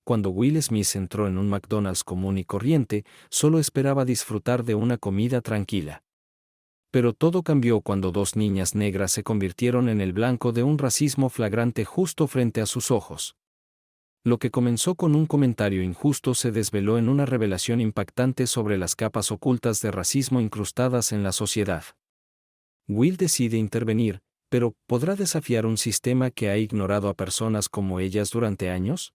cuando Will Smith entró en un McDonald's común y corriente, solo esperaba disfrutar de una comida tranquila. Pero todo cambió cuando dos niñas negras se convirtieron en el blanco de un racismo flagrante justo frente a sus ojos. Lo que comenzó con un comentario injusto se desveló en una revelación impactante sobre las capas ocultas de racismo incrustadas en la sociedad. Will decide intervenir, pero ¿podrá desafiar un sistema que ha ignorado a personas como ellas durante años?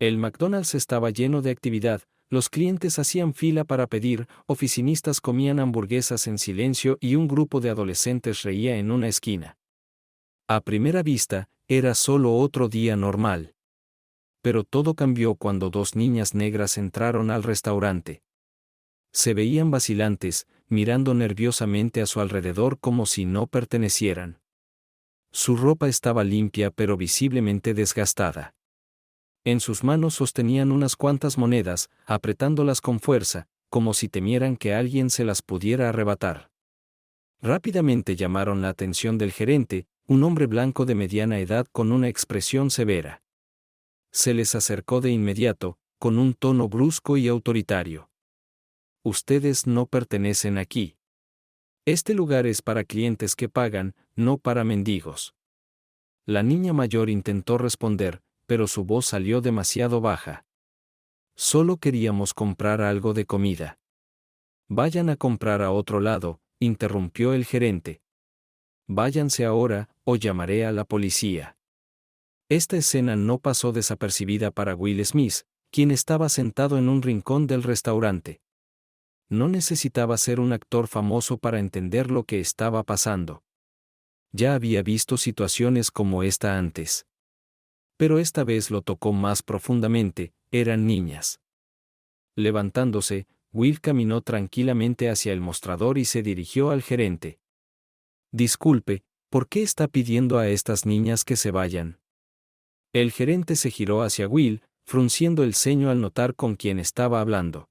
El McDonald's estaba lleno de actividad, los clientes hacían fila para pedir, oficinistas comían hamburguesas en silencio y un grupo de adolescentes reía en una esquina. A primera vista, era solo otro día normal. Pero todo cambió cuando dos niñas negras entraron al restaurante. Se veían vacilantes, mirando nerviosamente a su alrededor como si no pertenecieran. Su ropa estaba limpia pero visiblemente desgastada. En sus manos sostenían unas cuantas monedas, apretándolas con fuerza, como si temieran que alguien se las pudiera arrebatar. Rápidamente llamaron la atención del gerente, un hombre blanco de mediana edad con una expresión severa. Se les acercó de inmediato, con un tono brusco y autoritario. Ustedes no pertenecen aquí. Este lugar es para clientes que pagan, no para mendigos. La niña mayor intentó responder, pero su voz salió demasiado baja. Solo queríamos comprar algo de comida. Vayan a comprar a otro lado, interrumpió el gerente. Váyanse ahora, o llamaré a la policía. Esta escena no pasó desapercibida para Will Smith, quien estaba sentado en un rincón del restaurante. No necesitaba ser un actor famoso para entender lo que estaba pasando. Ya había visto situaciones como esta antes. Pero esta vez lo tocó más profundamente, eran niñas. Levantándose, Will caminó tranquilamente hacia el mostrador y se dirigió al gerente. Disculpe, ¿por qué está pidiendo a estas niñas que se vayan? El gerente se giró hacia Will, frunciendo el ceño al notar con quién estaba hablando.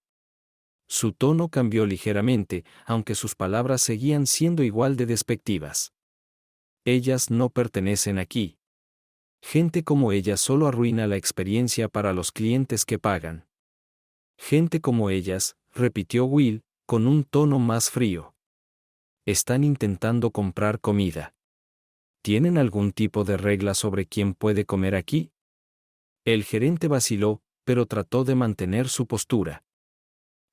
Su tono cambió ligeramente, aunque sus palabras seguían siendo igual de despectivas. Ellas no pertenecen aquí. Gente como ella solo arruina la experiencia para los clientes que pagan. Gente como ellas, repitió Will, con un tono más frío. Están intentando comprar comida. ¿Tienen algún tipo de regla sobre quién puede comer aquí? El gerente vaciló, pero trató de mantener su postura.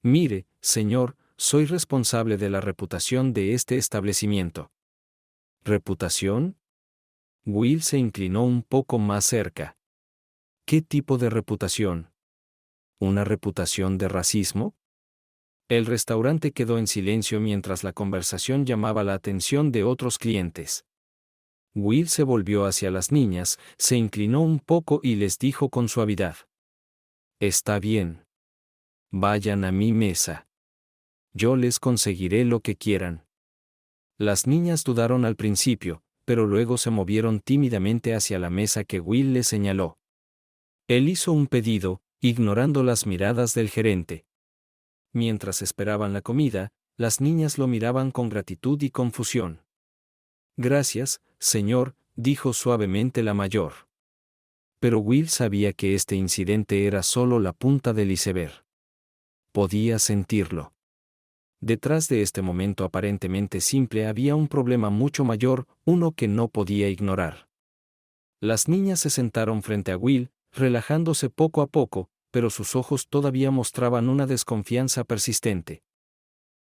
Mire, señor, soy responsable de la reputación de este establecimiento. ¿Reputación? Will se inclinó un poco más cerca. ¿Qué tipo de reputación? ¿Una reputación de racismo? El restaurante quedó en silencio mientras la conversación llamaba la atención de otros clientes. Will se volvió hacia las niñas, se inclinó un poco y les dijo con suavidad. Está bien. Vayan a mi mesa. Yo les conseguiré lo que quieran. Las niñas dudaron al principio, pero luego se movieron tímidamente hacia la mesa que Will les señaló. Él hizo un pedido, ignorando las miradas del gerente. Mientras esperaban la comida, las niñas lo miraban con gratitud y confusión. Gracias, señor, dijo suavemente la mayor. Pero Will sabía que este incidente era solo la punta del iceberg. Podía sentirlo. Detrás de este momento aparentemente simple había un problema mucho mayor, uno que no podía ignorar. Las niñas se sentaron frente a Will, relajándose poco a poco, pero sus ojos todavía mostraban una desconfianza persistente.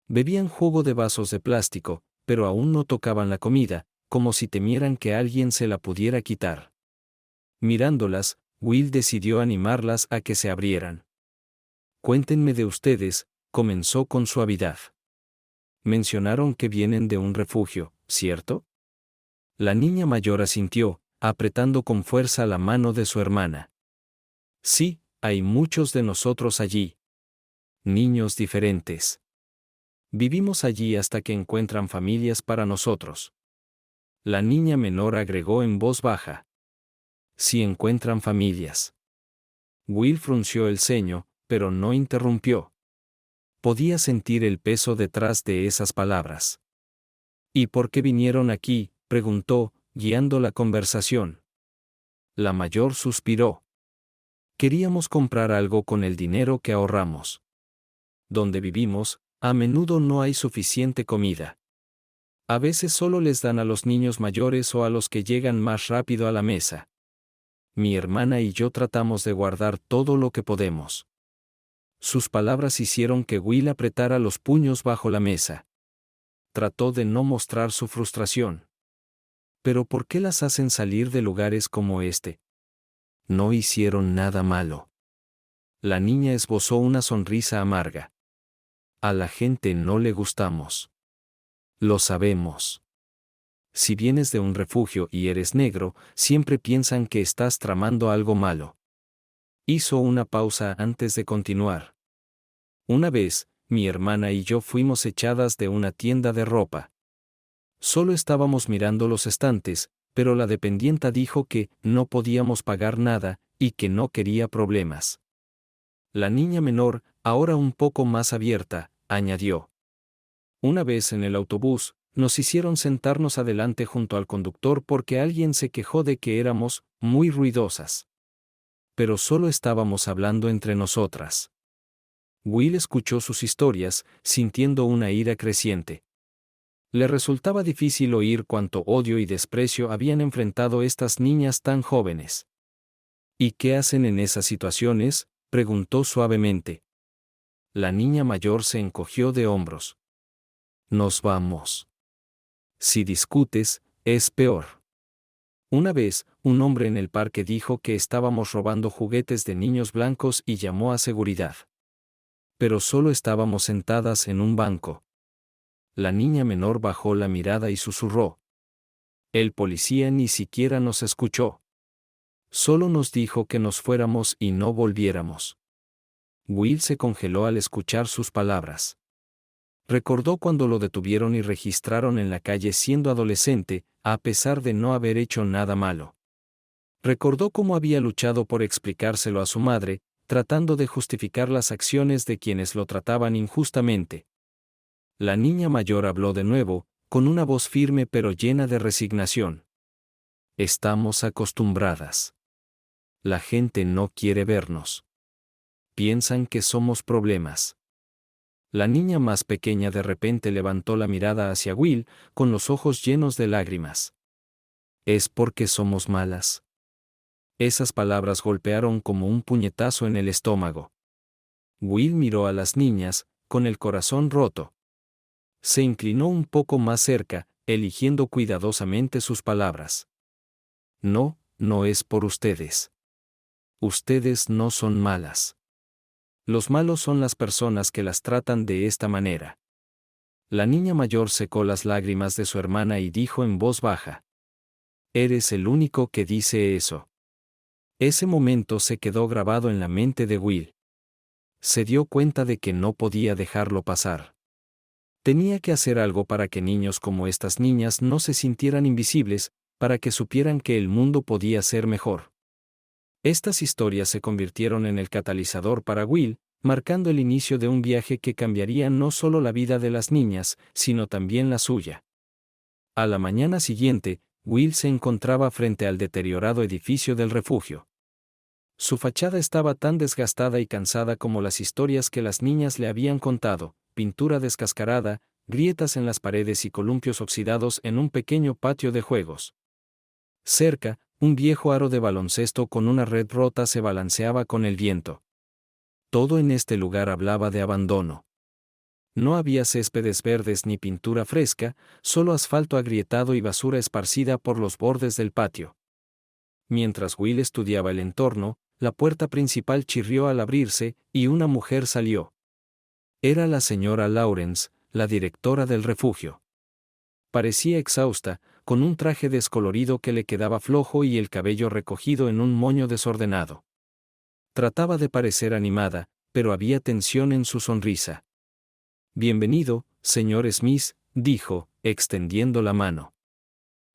Bebían jugo de vasos de plástico, pero aún no tocaban la comida, como si temieran que alguien se la pudiera quitar. Mirándolas, Will decidió animarlas a que se abrieran. Cuéntenme de ustedes, comenzó con suavidad. Mencionaron que vienen de un refugio, ¿cierto? La niña mayor asintió, apretando con fuerza la mano de su hermana. Sí, hay muchos de nosotros allí. Niños diferentes. Vivimos allí hasta que encuentran familias para nosotros. La niña menor agregó en voz baja. Si encuentran familias. Will frunció el ceño, pero no interrumpió. Podía sentir el peso detrás de esas palabras. ¿Y por qué vinieron aquí?, preguntó, guiando la conversación. La mayor suspiró. Queríamos comprar algo con el dinero que ahorramos. Donde vivimos, a menudo no hay suficiente comida. A veces solo les dan a los niños mayores o a los que llegan más rápido a la mesa. Mi hermana y yo tratamos de guardar todo lo que podemos. Sus palabras hicieron que Will apretara los puños bajo la mesa. Trató de no mostrar su frustración. ¿Pero por qué las hacen salir de lugares como este? No hicieron nada malo. La niña esbozó una sonrisa amarga. A la gente no le gustamos. Lo sabemos. Si vienes de un refugio y eres negro, siempre piensan que estás tramando algo malo. Hizo una pausa antes de continuar. Una vez, mi hermana y yo fuimos echadas de una tienda de ropa. Solo estábamos mirando los estantes, pero la dependienta dijo que no podíamos pagar nada y que no quería problemas. La niña menor, ahora un poco más abierta, añadió. Una vez en el autobús, nos hicieron sentarnos adelante junto al conductor porque alguien se quejó de que éramos muy ruidosas. Pero solo estábamos hablando entre nosotras. Will escuchó sus historias, sintiendo una ira creciente. Le resultaba difícil oír cuánto odio y desprecio habían enfrentado estas niñas tan jóvenes. ¿Y qué hacen en esas situaciones?, preguntó suavemente. La niña mayor se encogió de hombros. Nos vamos. Si discutes, es peor. Una vez, un hombre en el parque dijo que estábamos robando juguetes de niños blancos y llamó a seguridad. Pero solo estábamos sentadas en un banco. La niña menor bajó la mirada y susurró. El policía ni siquiera nos escuchó. Solo nos dijo que nos fuéramos y no volviéramos. Will se congeló al escuchar sus palabras. Recordó cuando lo detuvieron y registraron en la calle siendo adolescente, a pesar de no haber hecho nada malo. Recordó cómo había luchado por explicárselo a su madre, tratando de justificar las acciones de quienes lo trataban injustamente. La niña mayor habló de nuevo, con una voz firme pero llena de resignación. Estamos acostumbradas. La gente no quiere vernos. Piensan que somos problemas. La niña más pequeña de repente levantó la mirada hacia Will, con los ojos llenos de lágrimas. ¿Es porque somos malas? Esas palabras golpearon como un puñetazo en el estómago. Will miró a las niñas, con el corazón roto. Se inclinó un poco más cerca, eligiendo cuidadosamente sus palabras. No, no es por ustedes. Ustedes no son malas. Los malos son las personas que las tratan de esta manera. La niña mayor secó las lágrimas de su hermana y dijo en voz baja. Eres el único que dice eso. Ese momento se quedó grabado en la mente de Will. Se dio cuenta de que no podía dejarlo pasar. Tenía que hacer algo para que niños como estas niñas no se sintieran invisibles, para que supieran que el mundo podía ser mejor. Estas historias se convirtieron en el catalizador para Will, marcando el inicio de un viaje que cambiaría no solo la vida de las niñas, sino también la suya. A la mañana siguiente, Will se encontraba frente al deteriorado edificio del refugio. Su fachada estaba tan desgastada y cansada como las historias que las niñas le habían contado, pintura descascarada, grietas en las paredes y columpios oxidados en un pequeño patio de juegos. Cerca, un viejo aro de baloncesto con una red rota se balanceaba con el viento. Todo en este lugar hablaba de abandono. No había céspedes verdes ni pintura fresca, solo asfalto agrietado y basura esparcida por los bordes del patio. Mientras Will estudiaba el entorno, la puerta principal chirrió al abrirse, y una mujer salió. Era la señora Lawrence, la directora del refugio. Parecía exhausta, con un traje descolorido que le quedaba flojo y el cabello recogido en un moño desordenado. Trataba de parecer animada, pero había tensión en su sonrisa. Bienvenido, señor Smith, dijo, extendiendo la mano.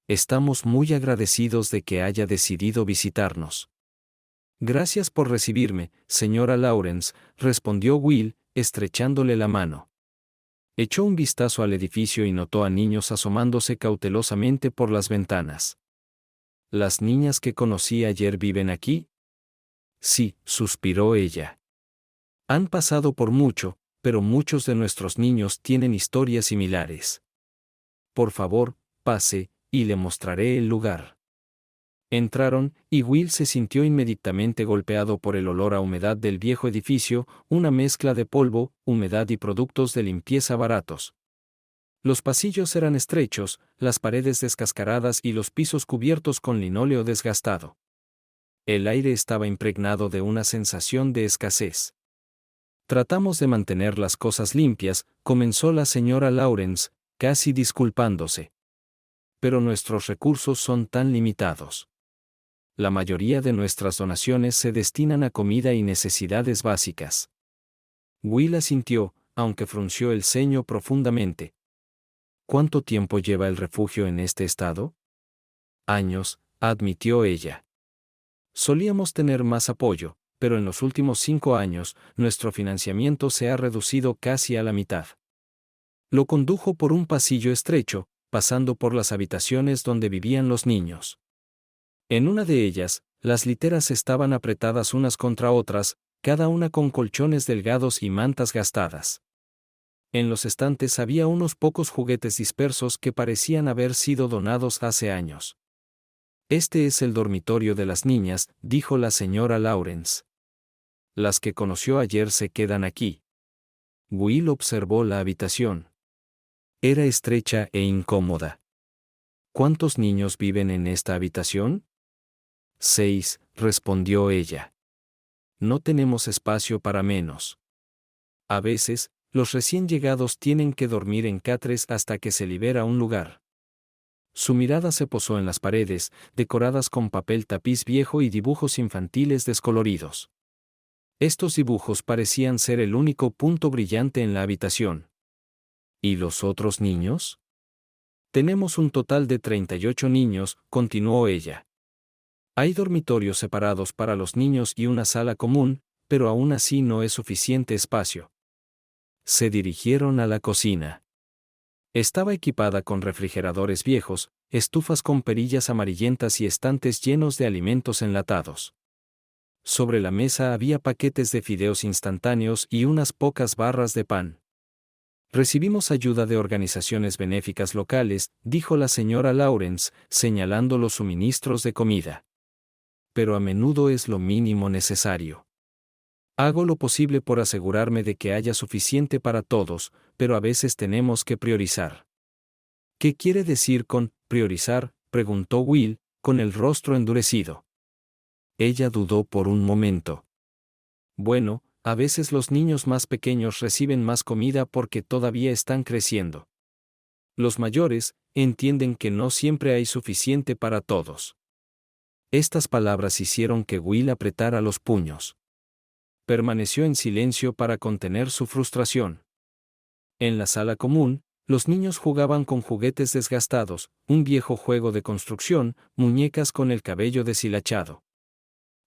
Estamos muy agradecidos de que haya decidido visitarnos. Gracias por recibirme, señora Lawrence, respondió Will, estrechándole la mano. Echó un vistazo al edificio y notó a niños asomándose cautelosamente por las ventanas. ¿Las niñas que conocí ayer viven aquí? Sí, suspiró ella. Han pasado por mucho, pero muchos de nuestros niños tienen historias similares. Por favor, pase, y le mostraré el lugar. Entraron, y Will se sintió inmediatamente golpeado por el olor a humedad del viejo edificio, una mezcla de polvo, humedad y productos de limpieza baratos. Los pasillos eran estrechos, las paredes descascaradas y los pisos cubiertos con linóleo desgastado. El aire estaba impregnado de una sensación de escasez. Tratamos de mantener las cosas limpias, comenzó la señora Lawrence, casi disculpándose. Pero nuestros recursos son tan limitados. La mayoría de nuestras donaciones se destinan a comida y necesidades básicas. Will asintió, aunque frunció el ceño profundamente. ¿Cuánto tiempo lleva el refugio en este estado? Años, admitió ella. Solíamos tener más apoyo, pero en los últimos 5 años, nuestro financiamiento se ha reducido casi a la mitad. Lo condujo por un pasillo estrecho, pasando por las habitaciones donde vivían los niños. En una de ellas, las literas estaban apretadas unas contra otras, cada una con colchones delgados y mantas gastadas. En los estantes había unos pocos juguetes dispersos que parecían haber sido donados hace años. Este es el dormitorio de las niñas, dijo la señora Lawrence. Las que conoció ayer se quedan aquí. Will observó la habitación. Era estrecha e incómoda. ¿Cuántos niños viven en esta habitación? 6, respondió ella. No tenemos espacio para menos. A veces, los recién llegados tienen que dormir en catres hasta que se libera un lugar. Su mirada se posó en las paredes, decoradas con papel tapiz viejo y dibujos infantiles descoloridos. Estos dibujos parecían ser el único punto brillante en la habitación. ¿Y los otros niños? Tenemos un total de 38 niños, continuó ella. Hay dormitorios separados para los niños y una sala común, pero aún así no es suficiente espacio. Se dirigieron a la cocina. Estaba equipada con refrigeradores viejos, estufas con perillas amarillentas y estantes llenos de alimentos enlatados. Sobre la mesa había paquetes de fideos instantáneos y unas pocas barras de pan. Recibimos ayuda de organizaciones benéficas locales, dijo la señora Lawrence, señalando los suministros de comida. Pero a menudo es lo mínimo necesario. Hago lo posible por asegurarme de que haya suficiente para todos, pero a veces tenemos que priorizar. ¿Qué quiere decir con priorizar?, preguntó Will, con el rostro endurecido. Ella dudó por un momento. Bueno, a veces los niños más pequeños reciben más comida porque todavía están creciendo. Los mayores entienden que no siempre hay suficiente para todos. Estas palabras hicieron que Will apretara los puños. Permaneció en silencio para contener su frustración. En la sala común, los niños jugaban con juguetes desgastados, un viejo juego de construcción, muñecas con el cabello deshilachado.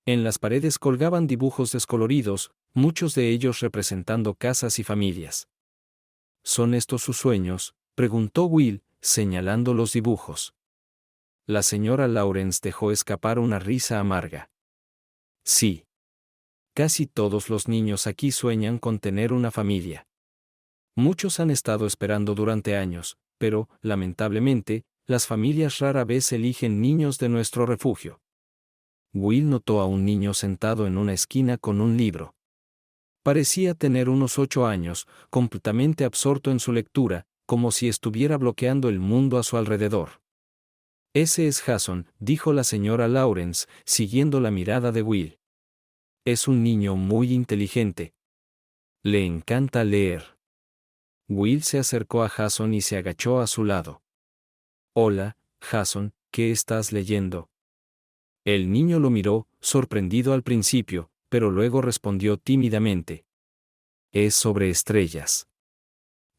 En las paredes colgaban dibujos descoloridos, muchos de ellos representando casas y familias. ¿Son estos sus sueños?, preguntó Will, señalando los dibujos. La señora Lawrence dejó escapar una risa amarga. Sí. Casi todos los niños aquí sueñan con tener una familia. Muchos han estado esperando durante años, pero, lamentablemente, las familias rara vez eligen niños de nuestro refugio. Will notó a un niño sentado en una esquina con un libro. Parecía tener unos 8 años, completamente absorto en su lectura, como si estuviera bloqueando el mundo a su alrededor. Ese es Jason, dijo la señora Lawrence, siguiendo la mirada de Will. Es un niño muy inteligente. Le encanta leer. Will se acercó a Jason y se agachó a su lado. Hola, Jason, ¿qué estás leyendo? El niño lo miró, sorprendido al principio, pero luego respondió tímidamente. Es sobre estrellas.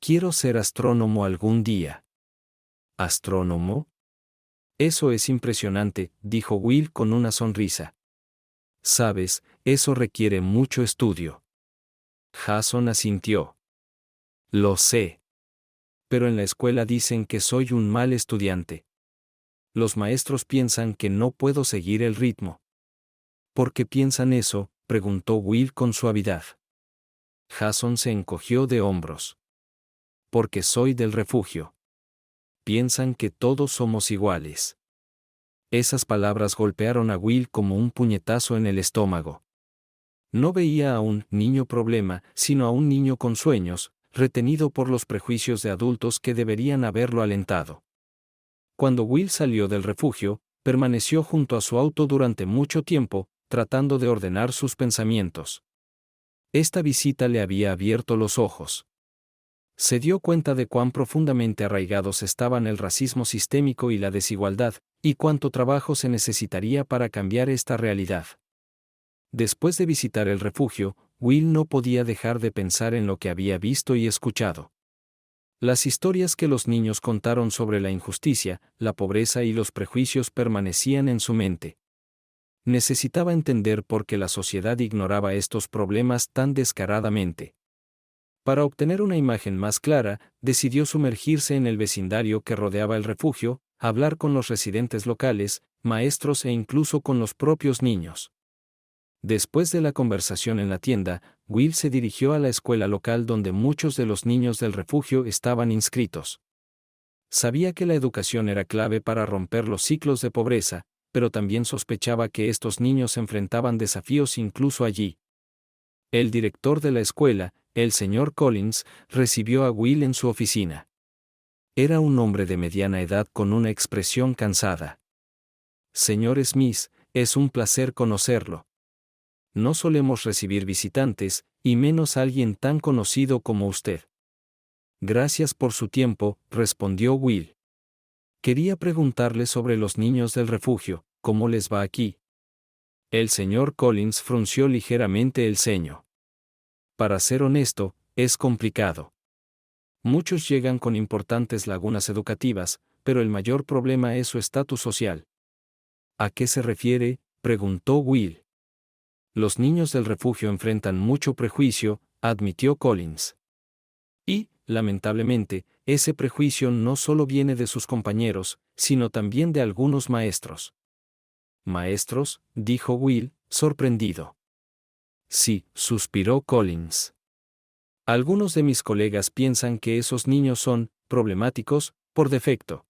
Quiero ser astrónomo algún día. ¿Astrónomo? Eso es impresionante, dijo Will con una sonrisa. Sabes, eso requiere mucho estudio. Jason asintió. Lo sé. Pero en la escuela dicen que soy un mal estudiante. Los maestros piensan que no puedo seguir el ritmo. ¿Por qué piensan eso?, preguntó Will con suavidad. Jason se encogió de hombros. Porque soy del refugio. Piensan que todos somos iguales. Esas palabras golpearon a Will como un puñetazo en el estómago. No veía a un niño problema, sino a un niño con sueños, retenido por los prejuicios de adultos que deberían haberlo alentado. Cuando Will salió del refugio, permaneció junto a su auto durante mucho tiempo, tratando de ordenar sus pensamientos. Esta visita le había abierto los ojos. Se dio cuenta de cuán profundamente arraigados estaban el racismo sistémico y la desigualdad, y cuánto trabajo se necesitaría para cambiar esta realidad. Después de visitar el refugio, Will no podía dejar de pensar en lo que había visto y escuchado. Las historias que los niños contaron sobre la injusticia, la pobreza y los prejuicios permanecían en su mente. Necesitaba entender por qué la sociedad ignoraba estos problemas tan descaradamente. Para obtener una imagen más clara, decidió sumergirse en el vecindario que rodeaba el refugio, hablar con los residentes locales, maestros e incluso con los propios niños. Después de la conversación en la tienda, Will se dirigió a la escuela local donde muchos de los niños del refugio estaban inscritos. Sabía que la educación era clave para romper los ciclos de pobreza, pero también sospechaba que estos niños enfrentaban desafíos incluso allí. El director de la escuela, el señor Collins, recibió a Will en su oficina. Era un hombre de mediana edad con una expresión cansada. Señor Smith, es un placer conocerlo. No solemos recibir visitantes, y menos alguien tan conocido como usted. Gracias por su tiempo, respondió Will. Quería preguntarle sobre los niños del refugio, ¿cómo les va aquí? El señor Collins frunció ligeramente el ceño. Para ser honesto, es complicado. Muchos llegan con importantes lagunas educativas, pero el mayor problema es su estatus social. ¿A qué se refiere?, preguntó Will. Los niños del refugio enfrentan mucho prejuicio, admitió Collins. Y, lamentablemente, ese prejuicio no solo viene de sus compañeros, sino también de algunos maestros. ¿Maestros?, dijo Will, sorprendido. Sí, suspiró Collins. Algunos de mis colegas piensan que esos niños son problemáticos, por defecto.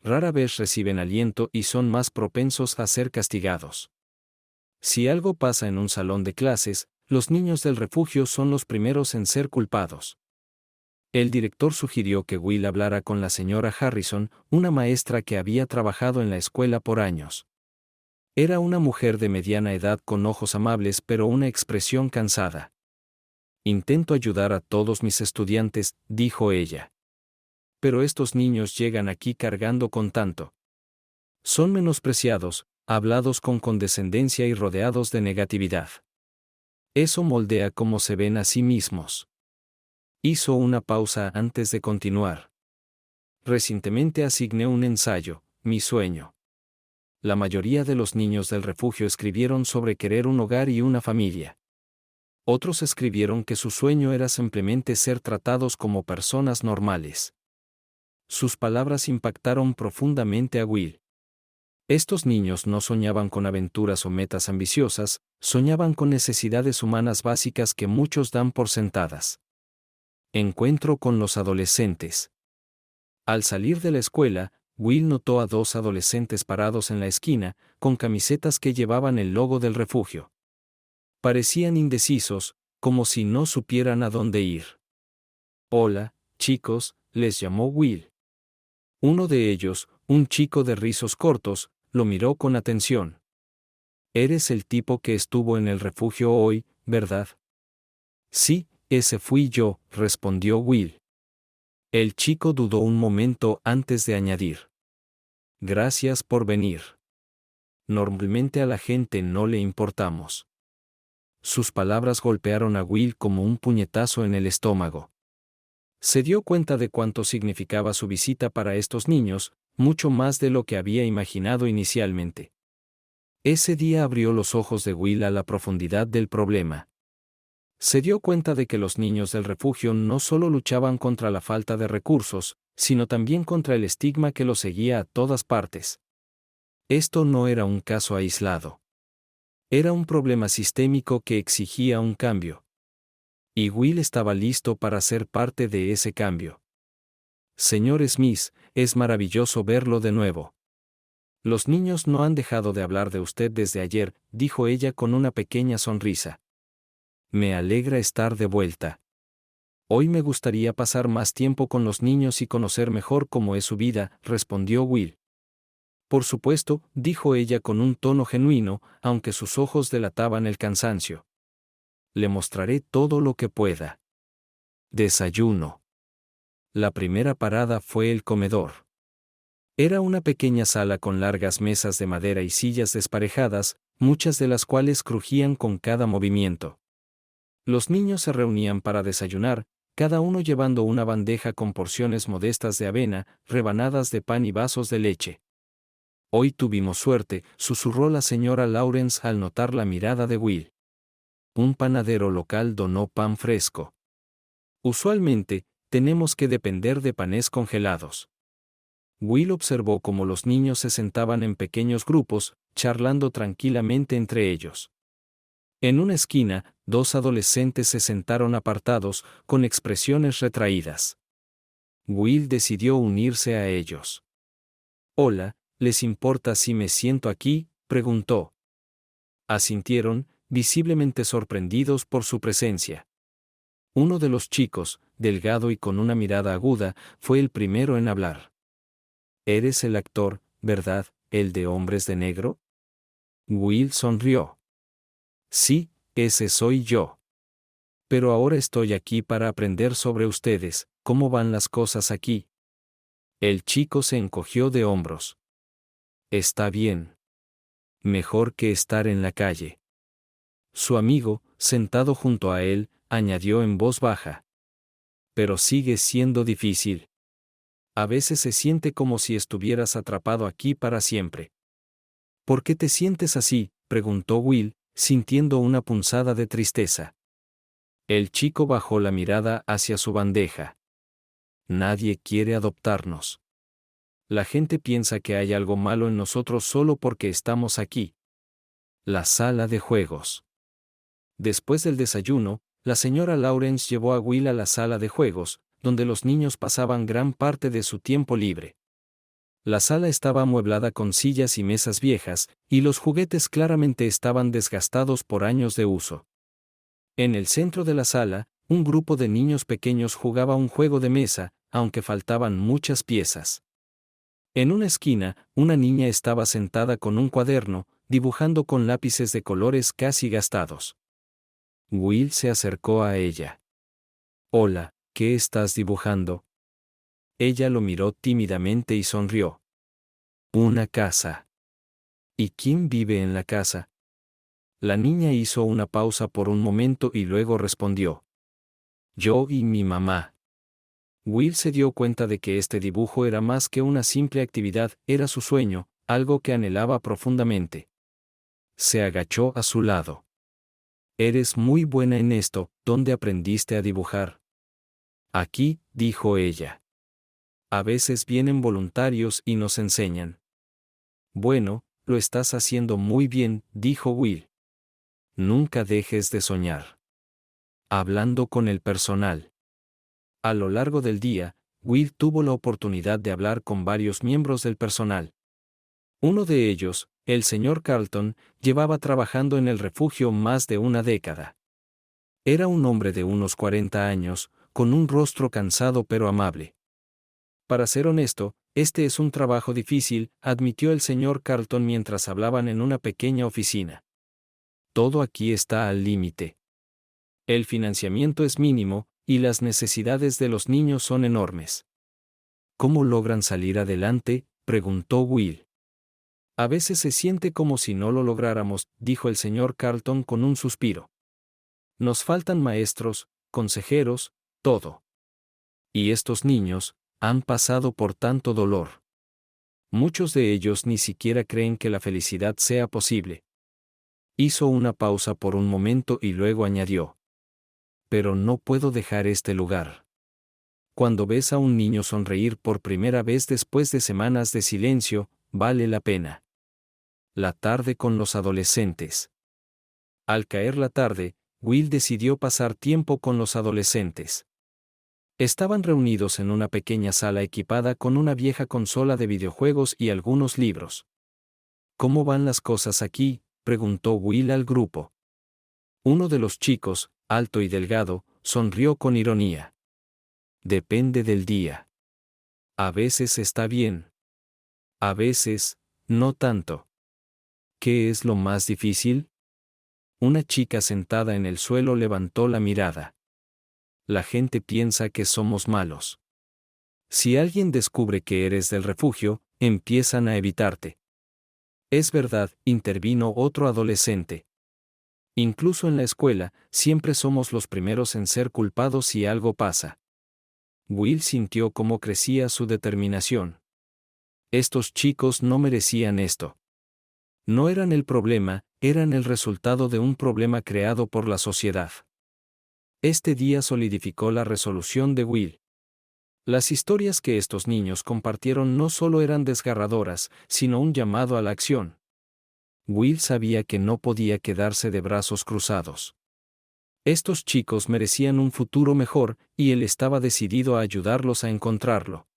Rara vez reciben aliento y son más propensos a ser castigados. Si algo pasa en un salón de clases, los niños del refugio son los primeros en ser culpados. El director sugirió que Will hablara con la señora Harrison, una maestra que había trabajado en la escuela por años. Era una mujer de mediana edad con ojos amables pero una expresión cansada. Intento ayudar a todos mis estudiantes, dijo ella. Pero estos niños llegan aquí cargando con tanto. Son menospreciados, hablados con condescendencia y rodeados de negatividad. Eso moldea cómo se ven a sí mismos. Hizo una pausa antes de continuar. Recientemente asigné un ensayo, Mi sueño. La mayoría de los niños del refugio escribieron sobre querer un hogar y una familia. Otros escribieron que su sueño era simplemente ser tratados como personas normales. Sus palabras impactaron profundamente a Will. Estos niños no soñaban con aventuras o metas ambiciosas, soñaban con necesidades humanas básicas que muchos dan por sentadas. Encuentro con los adolescentes. Al salir de la escuela, Will notó a dos adolescentes parados en la esquina, con camisetas que llevaban el logo del refugio. Parecían indecisos, como si no supieran a dónde ir. Hola, chicos, les llamó Will. Uno de ellos, un chico de rizos cortos, lo miró con atención. Eres el tipo que estuvo en el refugio hoy, ¿verdad? Sí, ese fui yo, respondió Will. El chico dudó un momento antes de añadir. Gracias por venir. Normalmente a la gente no le importamos. Sus palabras golpearon a Will como un puñetazo en el estómago. Se dio cuenta de cuánto significaba su visita para estos niños, mucho más de lo que había imaginado inicialmente. Ese día abrió los ojos de Will a la profundidad del problema. Se dio cuenta de que los niños del refugio no solo luchaban contra la falta de recursos, sino también contra el estigma que los seguía a todas partes. Esto no era un caso aislado. Era un problema sistémico que exigía un cambio. Y Will estaba listo para ser parte de ese cambio. Señor Smith, es maravilloso verlo de nuevo. Los niños no han dejado de hablar de usted desde ayer, dijo ella con una pequeña sonrisa. Me alegra estar de vuelta. Hoy me gustaría pasar más tiempo con los niños y conocer mejor cómo es su vida, respondió Will. Por supuesto, dijo ella con un tono genuino, aunque sus ojos delataban el cansancio. Le mostraré todo lo que pueda. Desayuno. La primera parada fue el comedor. Era una pequeña sala con largas mesas de madera y sillas desparejadas, muchas de las cuales crujían con cada movimiento. Los niños se reunían para desayunar, cada uno llevando una bandeja con porciones modestas de avena, rebanadas de pan y vasos de leche. Hoy tuvimos suerte, susurró la señora Lawrence al notar la mirada de Will. Un panadero local donó pan fresco. Usualmente, tenemos que depender de panes congelados. Will observó cómo los niños se sentaban en pequeños grupos, charlando tranquilamente entre ellos. En una esquina, dos adolescentes se sentaron apartados, con expresiones retraídas. Will decidió unirse a ellos. Hola, ¿les importa si me siento aquí?, preguntó. Asintieron, visiblemente sorprendidos por su presencia. Uno de los chicos, delgado y con una mirada aguda, fue el primero en hablar. Eres el actor, ¿verdad, el de Hombres de Negro? Will sonrió. Sí, ese soy yo. Pero ahora estoy aquí para aprender sobre ustedes, ¿cómo van las cosas aquí? El chico se encogió de hombros. Está bien. Mejor que estar en la calle. Su amigo, sentado junto a él, añadió en voz baja. Pero sigue siendo difícil. A veces se siente como si estuvieras atrapado aquí para siempre. ¿Por qué te sientes así?, preguntó Will, sintiendo una punzada de tristeza. El chico bajó la mirada hacia su bandeja. Nadie quiere adoptarnos. La gente piensa que hay algo malo en nosotros solo porque estamos aquí. La sala de juegos. Después del desayuno, la señora Lawrence llevó a Will a la sala de juegos, donde los niños pasaban gran parte de su tiempo libre. La sala estaba amueblada con sillas y mesas viejas, y los juguetes claramente estaban desgastados por años de uso. En el centro de la sala, un grupo de niños pequeños jugaba un juego de mesa, aunque faltaban muchas piezas. En una esquina, una niña estaba sentada con un cuaderno, dibujando con lápices de colores casi gastados. Will se acercó a ella. Hola, ¿qué estás dibujando? Ella lo miró tímidamente y sonrió. Una casa. ¿Y quién vive en la casa? La niña hizo una pausa por un momento y luego respondió. Yo y mi mamá. Will se dio cuenta de que este dibujo era más que una simple actividad, era su sueño, algo que anhelaba profundamente. Se agachó a su lado. Eres muy buena en esto, ¿dónde aprendiste a dibujar? Aquí, dijo ella. A veces vienen voluntarios y nos enseñan. Bueno, lo estás haciendo muy bien, dijo Will. Nunca dejes de soñar. Hablando con el personal. A lo largo del día, Will tuvo la oportunidad de hablar con varios miembros del personal. Uno de ellos, el señor Carlton, llevaba trabajando en el refugio más de una década. Era un hombre de unos 40 años, con un rostro cansado pero amable. Para ser honesto, este es un trabajo difícil, admitió el señor Carlton mientras hablaban en una pequeña oficina. Todo aquí está al límite. El financiamiento es mínimo, y las necesidades de los niños son enormes. ¿Cómo logran salir adelante?, preguntó Will. A veces se siente como si no lo lográramos, dijo el señor Carlton con un suspiro. Nos faltan maestros, consejeros, todo. Y estos niños han pasado por tanto dolor. Muchos de ellos ni siquiera creen que la felicidad sea posible. Hizo una pausa por un momento y luego añadió. Pero no puedo dejar este lugar. Cuando ves a un niño sonreír por primera vez después de semanas de silencio, vale la pena. La tarde con los adolescentes. Al caer la tarde, Will decidió pasar tiempo con los adolescentes. Estaban reunidos en una pequeña sala equipada con una vieja consola de videojuegos y algunos libros. ¿Cómo van las cosas aquí?, preguntó Will al grupo. Uno de los chicos, alto y delgado, sonrió con ironía. Depende del día. A veces está bien. A veces, no tanto. ¿Qué es lo más difícil? Una chica sentada en el suelo levantó la mirada. La gente piensa que somos malos. Si alguien descubre que eres del refugio, empiezan a evitarte. Es verdad, intervino otro adolescente. Incluso en la escuela, siempre somos los primeros en ser culpados si algo pasa. Will sintió cómo crecía su determinación. Estos chicos no merecían esto. No eran el problema, eran el resultado de un problema creado por la sociedad. Este día solidificó la resolución de Will. Las historias que estos niños compartieron no solo eran desgarradoras, sino un llamado a la acción. Will sabía que no podía quedarse de brazos cruzados. Estos chicos merecían un futuro mejor, y él estaba decidido a ayudarlos a encontrarlo.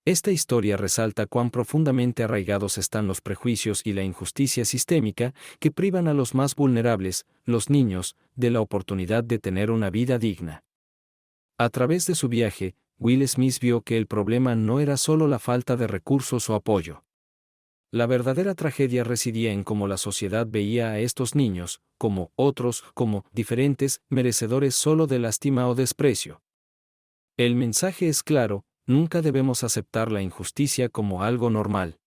Esta historia resalta cuán profundamente arraigados están los prejuicios y la injusticia sistémica que privan a los más vulnerables, los niños, de la oportunidad de tener una vida digna. A través de su viaje, Will Smith vio que el problema no era solo la falta de recursos o apoyo. La verdadera tragedia residía en cómo la sociedad veía a estos niños, como otros, como diferentes, merecedores solo de lástima o desprecio. El mensaje es claro: nunca debemos aceptar la injusticia como algo normal.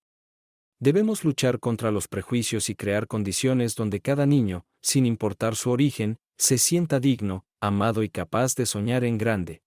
Debemos luchar contra los prejuicios y crear condiciones donde cada niño, sin importar su origen, se sienta digno, amado y capaz de soñar en grande.